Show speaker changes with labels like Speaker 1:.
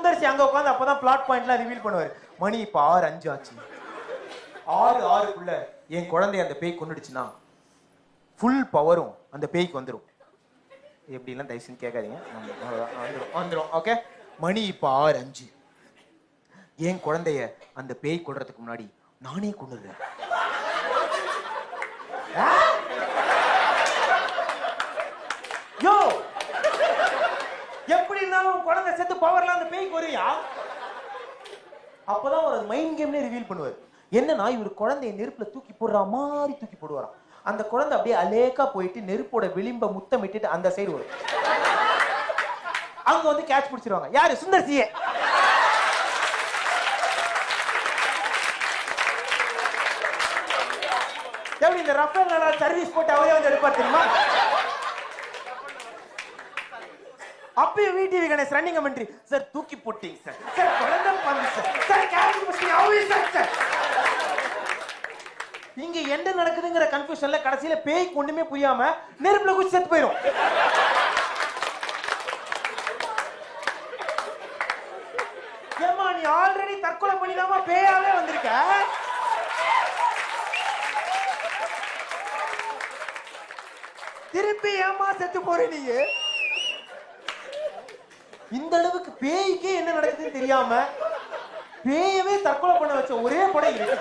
Speaker 1: சுந்தர்சி அங்க உட்காந்து அப்பதான் பிளாட் பாயிண்ட்லாம் ரிவீல் பண்ணுவாரு. மணி இப்ப 6:05 ஆச்சு. 6:06க்குள்ள என் குழந்தைய அந்த பேய் கொண்டுடுச்சுன்னா ஃபுல் பவரும் அந்த பேய்க்கு வந்துடும். எப்படிலாம் தயவுசெய்து கேட்காதீங்க. வந்துடும். ஓகே, மணி இப்ப 6:05. என் குழந்தைய அந்த பேய் கொள்றதுக்கு முன்னாடி நானே கொண்டுடுறேன். யோ, எப்படி இருந்தாலும் குழந்தை செத்து பவர்ல அந்த பேய்க்கு வரியா? அப்பதான் ஒரு மைண்ட் கேம்ல ரிவீல் பண்ணுவார். என்னன்னா, இவர் குழந்தைய நெருப்புல தூக்கி போடுற மாதிரி தூக்கி போடுவாராம். அந்த குழந்தை அப்படியே அலேக்கா போயிட்டு நெருப்போட விளிம்ப முத்தமிட்டு அந்த சைடு வரும். அங்க வந்து கேட்ச் பிடிச்சிருவாங்க. யாரு? சுந்தர்சியே. எப்படி இந்த ரஃபேல் நல்லா சர்வீஸ் போட்டு அவரே வந்து எடுப்பார் தெரியுமா? அப்பயும் VTV Ganesh running commentary. Sir தூக்கி போட்டீங்க சார். சார் குழந்தை பண்ணு சார். சார் கேட்ச் பிடிச்சி அவரே சார். இங்க என்ன நடக்குதுங்கிற கன்ஃபியூஷன்ல கடைசியில பேய்க்கு ஒண்ணுமே புரியாம நெருப்புல குச்சி செத்து போயிடும். ஏமா நீ ஆல்ரெடி தற்கொலை பண்ணிடாம பேயாவே வந்திருக்க. திருப்பி ஏமா செத்து போற நீங்க? இந்த அளவுக்கு பேய்க்கே என்ன நடக்குதுன்னு தெரியாம பேயவே தற்கொலை பண்ண வச்ச ஒரே படம் இருக்கு.